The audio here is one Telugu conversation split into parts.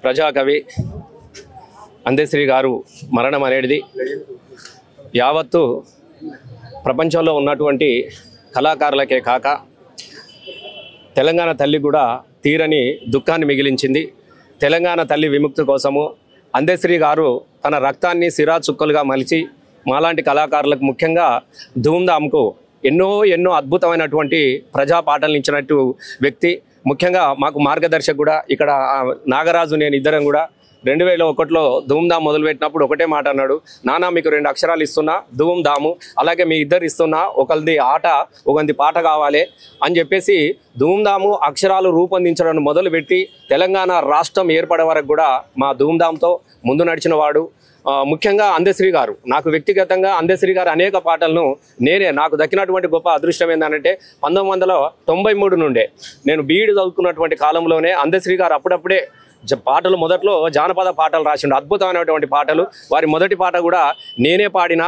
ప్రజాకవి అందశ్రీ గారు మరణం అనేది యావత్తు ప్రపంచంలో ఉన్నటువంటి కళాకారులకే కాక తెలంగాణ తల్లి కూడా తీరని దుఃఖాన్ని మిగిలించింది. తెలంగాణ తల్లి విముక్తి కోసము అందశ్రీ గారు తన రక్తాన్ని సిరా చుక్కలుగా మలిచి మాలాంటి కళాకారులకు ముఖ్యంగా ధూమ్ధామ్కు ఎన్నో అద్భుతమైనటువంటి ప్రజా పాటలు ఇచ్చినట్టు వ్యక్తి. ముఖ్యంగా మాకు మార్గదర్శకు కూడా ఇక్కడ నాగరాజు నేను ఇద్దరం కూడా 2001లో ధూమ్ధామ్ మొదలుపెట్టినప్పుడు ఒకటే మాట అన్నాడు, నానా మీకు 2 అక్షరాలు ఇస్తున్నా ధూమ్ధాము, అలాగే మీ ఇద్దరు ఇస్తున్నా, ఒకరిది ఆట ఒకరిది పాట కావాలి అని చెప్పేసి ధూమ్ధాము అక్షరాలు రూపొందించడం మొదలుపెట్టి తెలంగాణ రాష్ట్రం ఏర్పడే వరకు కూడా మా ధూమ్ధామ్తో ముందు నడిచిన వాడు. ముఖ్యంగా అందశ్రీ గారు, నాకు వ్యక్తిగతంగా అందశ్రీ గారు అనేక పాటలను నాకు దక్కినటువంటి గొప్ప అదృష్టం ఏంటంటే 1993 నుండే నేను బీఈడి చదువుకున్నటువంటి కాలంలోనే అందశ్రీ గారు అప్పుడప్పుడే పాటలు మొదట్లో జానపద పాటలు రాసిండు, అద్భుతమైనటువంటి పాటలు. వారి మొదటి పాట కూడా నేనే పాడిన.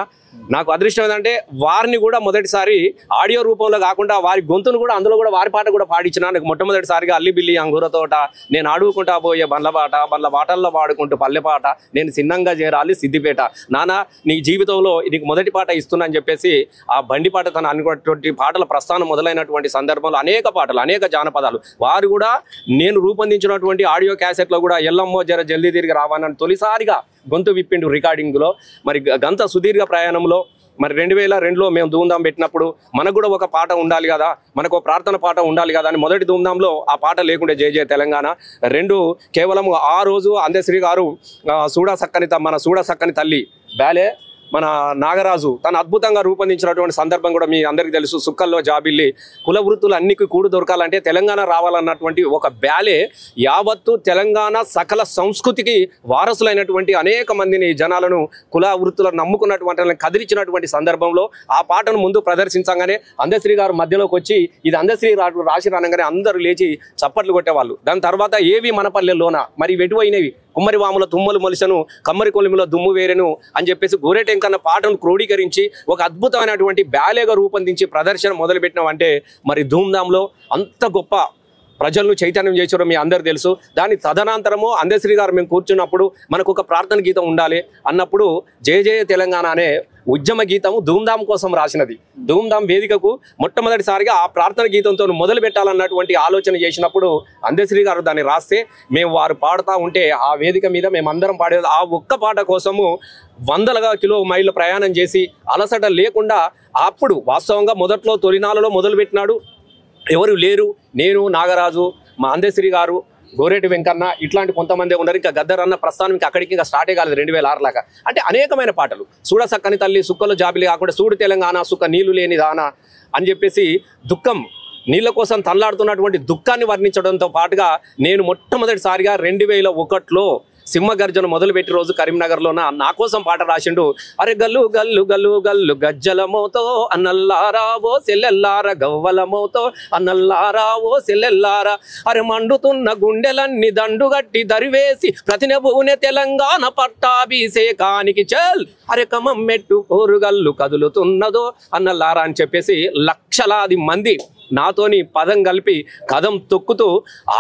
నాకు అదృష్టం ఏంటంటే వారిని కూడా మొదటిసారి ఆడియో రూపంలో కాకుండా వారి గొంతును కూడా అందులో కూడా వారి పాట కూడా పాడించిన. నాకు మొట్టమొదటిసారిగా అల్లి బిల్లి అంగూర తోట, నేను అడుగుకుంటా పోయే బండ్ల బాటల్లో పాడుకుంటూ పల్లె పాట, నేను సిన్నంగా చేరాలి సిద్దిపేట, నానా నీ జీవితంలో నీకు మొదటి పాట ఇస్తున్నా అని చెప్పేసి ఆ బండి పాట తను అనుకున్నటువంటి పాటల ప్రస్థానం మొదలైనటువంటి సందర్భంలో అనేక పాటలు అనేక జానపదాలు వారు కూడా నేను రూపొందించినటువంటి ఆడియో క్యాసెట్లో కూడా ఎల్లమ్మో జర జల్దీ తిరిగి రావాలని తొలిసారిగా గొంతు విప్పిండు రికార్డింగ్లో. మరి గంత సుదీర్ఘ ప్రయాణంలో మరి 2002లో మేము ధూమ్ధామ్ పెట్టినప్పుడు మనకు కూడా ఒక పాట ఉండాలి కదా, మనకు ఒక ప్రార్థన పాట ఉండాలి కదా అని మొదటి ధూమ్ధామ్లో ఆ పాట లేకుండే జై జై తెలంగాణ. 2 కేవలం ఆ రోజు అందశ్రీ గారు మన చూడ సక్కని తల్లి బ్యాలే మన నాగరాజు తను అద్భుతంగా రూపొందించినటువంటి సందర్భం కూడా మీ అందరికీ తెలుసు. సుక్కల్లో జాబిల్లి కుల వృత్తులు అన్నికి కూడు దొరకాలంటే తెలంగాణ రావాలన్నటువంటి ఒక బ్యాలే యావత్తు తెలంగాణ సకల సంస్కృతికి వారసులైనటువంటి అనేక మందిని జనాలను కుల వృత్తులను నమ్ముకున్నటువంటి కదిలించినటువంటి సందర్భంలో ఆ పాటను ముందు ప్రదర్శించగానే అందశ్రీ గారు మధ్యలోకి వచ్చి ఇది అందశ్రీ రాసి రానగానే అందరూ లేచి చప్పట్లు కొట్టేవాళ్ళు. దాని తర్వాత ఏవి మన పల్లెల్లోన మరి వెటువైనవి కుమ్మరి వాముల తుమ్మలు మొలిసను కమ్మరి కొలిమిలో దుమ్ము వేరెను అని చెప్పేసి గోరెటెంకన్న పాటను క్రోడీకరించి ఒక అద్భుతమైనటువంటి బ్యాలేగా రూపొందించి ప్రదర్శన మొదలుపెట్టినామంటే మరి ధూమ్ధామ్లో అంత గొప్ప ప్రజలను చైతన్యం చేసారో మీ అందరు తెలుసు. దాని తదనంతరము అందశ్రీ గారు మేము కూర్చున్నప్పుడు మనకు ఒక ప్రార్థన గీతం ఉండాలి అన్నప్పుడు జయ జయ తెలంగాణ అనే ఉద్యమ గీతము ధూమ్ధామ్ కోసం రాసినది. ధూమ్ధామ్ వేదికకు మొట్టమొదటిసారిగా ఆ ప్రార్థన గీతంతో మొదలు పెట్టాలన్నటువంటి ఆలోచన చేసినప్పుడు అందశ్రీ గారు దాన్ని రాస్తే మేము వారు పాడుతూ ఉంటే ఆ వేదిక మీద మేమందరం పాడేది. ఆ ఒక్క పాట కోసము వందలుగా మైళ్ళ ప్రయాణం చేసి అలసట లేకుండా అప్పుడు వాస్తవంగా మొదట్లో తొలినాలలో మొదలుపెట్టినాడు. ఎవరు లేరు, నేను నాగరాజు మా అందశ్రీ గారు గోరేటి వెంకన్న ఇట్లాంటి కొంతమంది ఉన్నారు. ఇంకా గద్దర్ అన్న ప్రస్థానం ఇంకా అక్కడికి ఇంకా స్టార్టే కాలేదు 2006 లాగా. అంటే అనేకమైన పాటలు చూడ సక్కని తల్లి సుక్కలు జాబిలి కాకుండా చూడు తెలంగాణ సుక్క నీళ్లు లేని దాన అని చెప్పేసి దుఃఖం నీళ్ళ కోసం తనలాడుతున్నటువంటి దుఃఖాన్ని వర్ణించడంతో పాటుగా నేను మొట్టమొదటిసారిగా 2001లో సింహగర్జన మొదలుపెట్టి రోజు కరీంనగర్లో నా కోసం పాట రాసిండు. అరే గల్లు గల్లు గల్లు గల్లు గజ్జల మోతో అన్నల్లారావో సెల్లెల్లార గవ్వల మోతో అన్నల్లారావో సెల్లెల్లార అరే మండుతున్న గుండెలన్నీ దండుగట్టి దరివేసి ప్రతినబూనె తెలంగాణ పట్టాభిషేకానికి చల్ అరే కమం మెట్టు కోరుగల్లు కదులుతున్నదో అన్నల్లారా అని చెప్పేసి లక్షలాది మంది నాతోని పదం కలిపి కదం తొక్కుతూ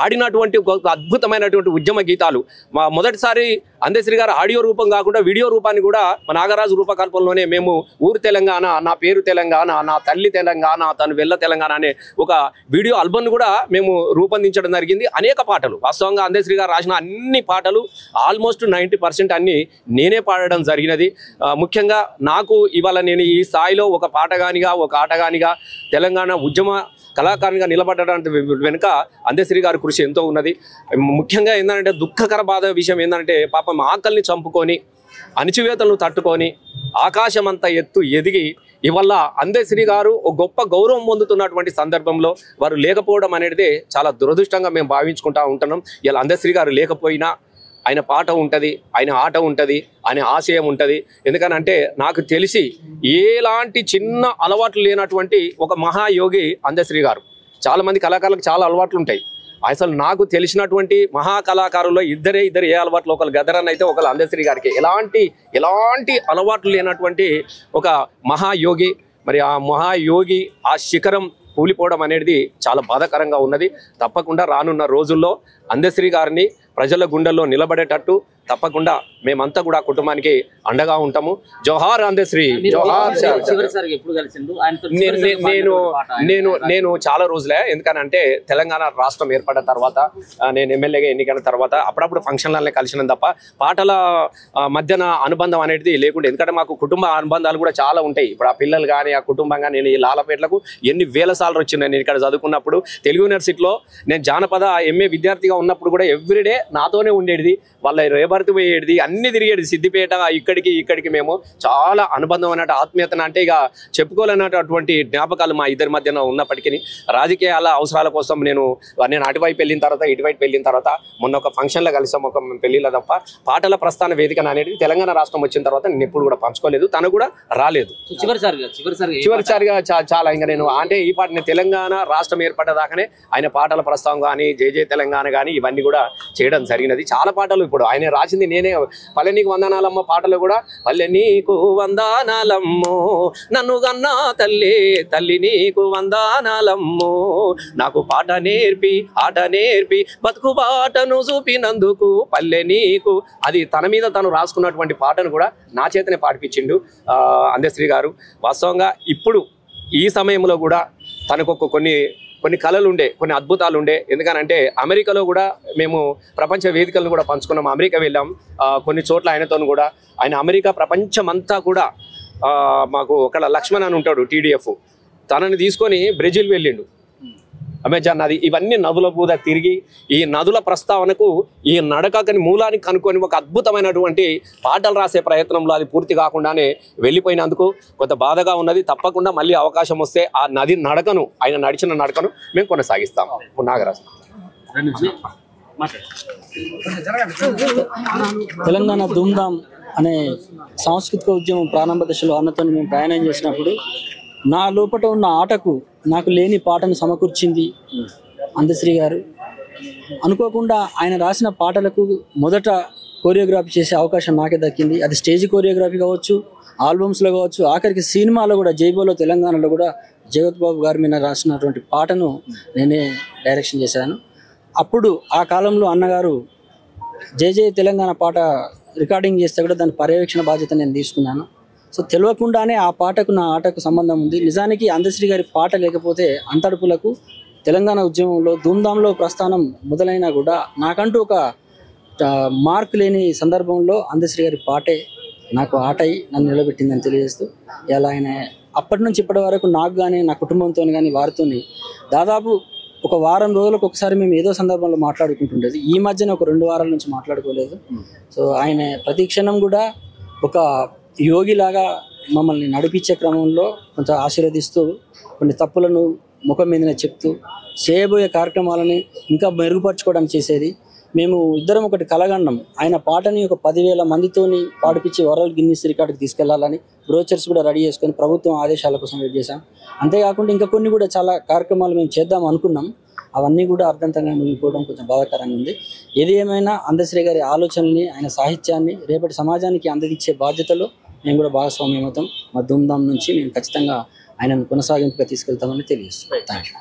ఆడినటువంటి ఒక అద్భుతమైనటువంటి ఉద్యమ గీతాలు. మా మొదటిసారి అందశ్రీ గారు ఆడియో రూపం కాకుండా వీడియో రూపాన్ని కూడా మా నాగరాజు రూపకల్పనలోనే మేము ఊరు తెలంగాణ, నా పేరు తెలంగాణ, నా తల్లి తెలంగాణ, తను వెళ్ళ తెలంగాణ అనే ఒక వీడియో ఆల్బమ్ కూడా మేము రూపొందించడం జరిగింది. అనేక పాటలు వాస్తవంగా అందశ్రీ గారు రాసిన అన్ని పాటలు ఆల్మోస్ట్ 90% అన్ని నేనే పాడడం జరిగినది. ముఖ్యంగా నాకు ఇవాళ నేను ఈ స్థాయిలో ఒక పాటగానిగా ఒక ఆటగానిగా తెలంగాణ ఉద్యమ కళాకారునిగా నిలబడడానికి వెనుక అందశ్రీ గారి కృషి ఎంతో ఉన్నది. ముఖ్యంగా ఏంటంటే దుఃఖకర బాధ విషయం ఏంటంటే పాపం ఆకలిని చంపుకొని అణిచివేతలను తట్టుకొని ఆకాశమంతా ఎత్తు ఎదిగి ఇవల్ల అందశ్రీ గారు ఒక గొప్ప గౌరవం పొందుతున్నటువంటి సందర్భంలో వారు లేకపోవడం అనేది చాలా దురదృష్టంగా మేము భావించుకుంటూ ఉంటున్నాం. ఇలా అందశ్రీ గారు లేకపోయినా ఆయన పాట ఉంటుంది, ఆయన ఆట ఉంటుంది, ఆయన ఆశయం ఉంటుంది. ఎందుకనంటే నాకు తెలిసి ఎలాంటి చిన్న అలవాట్లు లేనటువంటి ఒక మహాయోగి అందశ్రీ గారు. చాలామంది కళాకారులకు చాలా అలవాట్లు ఉంటాయి. అసలు నాకు తెలిసినటువంటి మహా కళాకారుల్లో ఇద్దరు ఏ అలవాట్లు, ఒకరు గదరన్ అయితే ఒకరు అందశ్రీ గారికి ఎలాంటి అలవాట్లు లేనటువంటి ఒక మహాయోగి. మరి ఆ మహాయోగి ఆ శిఖరం కూలిపోవడం అనేది చాలా బాధాకరంగా ఉన్నది. తప్పకుండా రానున్న రోజుల్లో అందశ్రీ గారిని ప్రజల గుండెల్లో నిలబడేటట్టు తప్పకుండా మేమంతా కూడా కుటుంబానికి అండగా ఉంటాము. జోహార్ అందశ్రీ, జోహార్. నేను చాలా రోజులే, ఎందుకనంటే తెలంగాణ రాష్ట్రం ఏర్పడిన తర్వాత నేను ఎమ్మెల్యేగా ఎన్నికైన తర్వాత అప్పుడప్పుడు ఫంక్షన్లనే కలిసినాం తప్ప పాటల మధ్యన అనుబంధం అనేది లేకుండా, ఎందుకంటే మాకు కుటుంబ అనుబంధాలు కూడా చాలా ఉంటాయి. ఇప్పుడు ఆ పిల్లలు కానీ ఆ కుటుంబం కానీ, నేను ఈ లాలపేటలకు ఎన్ని వేల సార్లు వచ్చినాయి. నేను ఇక్కడ చదువుకున్నప్పుడు తెలుగు యూనివర్సిటీలో నేను జానపద ఎంఏ విద్యార్థిగా ఉన్నప్పుడు కూడా ఎవ్రీడే నాతోనే ఉండేది, వాళ్ళ రేబర్తి పోయేది, అన్ని తిరిగేది. సిద్దిపేట ఇక్కడికి మేము చాలా అనుబంధం అన్నట్టు, ఆత్మీయతను అంటే ఇక చెప్పుకోలేనటువంటి జ్ఞాపకాలు మా ఇద్దరి మధ్యన ఉన్నప్పటికీ రాజకీయాల అవసరాల కోసం నేను అటువైపు వెళ్ళిన తర్వాత ఇటువైపు వెళ్ళిన తర్వాత మొన్న ఒక ఫంక్షన్లో కలిసాం, ఒక పెళ్లిలో తప్ప పాటల ప్రస్థాన వేదిక అనేది తెలంగాణ రాష్ట్రం వచ్చిన తర్వాత నేను ఎప్పుడు కూడా పంచుకోలేదు, తను కూడా రాలేదు. చివరిసారిగా చాలా ఇంకా నేను అంటే ఈ పాట నేను తెలంగాణ రాష్ట్రం ఏర్పడ్డదాకానే ఆయన పాటల ప్రస్తావం కానీ జై జై తెలంగాణ కానీ ఇవన్నీ కూడా చేయడం జరిగినది. చాలా పాటలు ఇప్పుడు ఆయన రాసింది నేనే. పల్లె నీకు వందనాలమ్మ పాటలు కూడా, పల్లె నీకు వందనాలమ్మో నన్ను గన్నా తల్లి, తల్లి నీకు వందనాలమ్మో నాకు పాట నేర్పి ఆట నేర్పి బతుకు బాటను చూపినందుకు పల్లె నీకు, అది తన మీద తను రాసుకున్నటువంటి పాటను కూడా నా చేతనే పాడిపించిండు అందశ్రీ గారు. వాస్తవంగా ఇప్పుడు ఈ సమయంలో కూడా తనకు కొన్ని కళలు ఉండే, కొన్ని అద్భుతాలు ఉండే. ఎందుకనంటే అమెరికాలో కూడా మేము ప్రపంచ వేదికలను కూడా పంచుకున్నాం. అమెరికా వెళ్ళాం కొన్ని చోట్ల ఆయనతో కూడా. ఆయన అమెరికా ప్రపంచమంతా కూడా మాకు ఒక లక్ష్మణ్ అని ఉంటాడు TDF, తనని తీసుకొని బ్రెజిల్ వెళ్ళిండు, అమెజాన్ నది, ఇవన్నీ నదుల కూడా తిరిగి ఈ నదుల ప్రస్తావనకు ఈ నడకని మూలానికి కనుక్కొని ఒక అద్భుతమైనటువంటి పాటలు రాసే ప్రయత్నంలో అది పూర్తి కాకుండానే వెళ్ళిపోయినందుకు కొంత బాధగా ఉన్నది. తప్పకుండా మళ్ళీ అవకాశం వస్తే ఆ నది నడకను, ఆయన నడిచిన నడకను మేము కొనసాగిస్తాం. నాగరాజు. తెలంగాణ ధూమ్ధామ్ అనే సాంస్కృతిక ఉద్యమం ప్రారంభ దశలో అన్నతో మేము ప్రయాణం చేసినప్పుడు నా లోపల ఉన్న ఆటకు నాకు లేని పాటను సమకూర్చింది అందశ్రీ గారు. అనుకోకుండా ఆయన రాసిన పాటలకు మొదట కోరియోగ్రఫీ చేసే అవకాశం నాకే దక్కింది. అది స్టేజ్ కోరియోగ్రఫీ కావచ్చు, ఆల్బమ్స్లో కావచ్చు, ఆఖరికి సినిమాలో కూడా జైబోలో తెలంగాణలో కూడా జగత్ బాబు గారి మీద రాసినటువంటి పాటను నేనే డైరెక్షన్ చేశాను. అప్పుడు ఆ కాలంలో అన్నగారు జై జై తెలంగాణ పాట రికార్డింగ్ చేస్తే కూడా దాని పర్యవేక్షణ బాధ్యత నేను తీసుకున్నాను. సో తెలియకుండానే ఆ పాటకు నా ఆటకు సంబంధం ఉంది. నిజానికి అందశ్రీ గారి పాట లేకపోతే అంతడుపులకు తెలంగాణ ఉద్యమంలో ధూమ్ధాంలో ప్రస్థానం మొదలైనా కూడా నాకంటూ ఒక మార్క్ లేని సందర్భంలో అందశ్రీ గారి పాటే నాకు ఆటై నన్ను నిలబెట్టిందని తెలియజేస్తూ, ఇలా ఆయన అప్పటి నుంచి ఇప్పటి వరకు నాకు కానీ నా కుటుంబంతో కానీ వారితో దాదాపు ఒక వారం రోజులకు ఒకసారి మేము ఏదో సందర్భంలో మాట్లాడుకుంటుండేది. ఈ మధ్యన ఒక 2 వారాల నుంచి మాట్లాడుకోలేదు. సో ఆయన ప్రతి క్షణం కూడా ఒక యోగిలాగా మమ్మల్ని నడిపించే క్రమంలో కొంచెం ఆశీర్వదిస్తూ కొన్ని తప్పులను ముఖం మీదనే చెప్తూ చేయబోయే కార్యక్రమాలని ఇంకా మెరుగుపరచుకోవడానికి చేసేది. మేము ఇద్దరం ఒకటి కలగండం, ఆయన పాటని ఒక 10,000 మందితోని పాడిపించి వరల్డ్ గిన్నిస్ రికార్డుకి తీసుకెళ్లాలని బ్రోచర్స్ కూడా రెడీ చేసుకొని ప్రభుత్వం ఆదేశాల కోసం వెయిట్ చేశాం. అంతేకాకుండా ఇంకా కొన్ని కూడా చాలా కార్యక్రమాలు మేము చేద్దాం అనుకున్నాం. అవన్నీ కూడా అర్థంతంగా మిగిలిపోవడం కొంచెం బాధాకరంగా ఉంది. ఏది ఏమైనా అందశ్రీ గారి ఆలోచనల్ని, ఆయన సాహిత్యాన్ని రేపటి సమాజానికి అందించే బాధ్యతలో మేము కూడా భాగస్వామ్యం అవుతాం. మా ధూమ్ధామ్ నుంచి మేము ఖచ్చితంగా ఆయనను కొనసాగింపుగా తీసుకెళ్తామని తెలియజేస్తున్నాం. Thank you.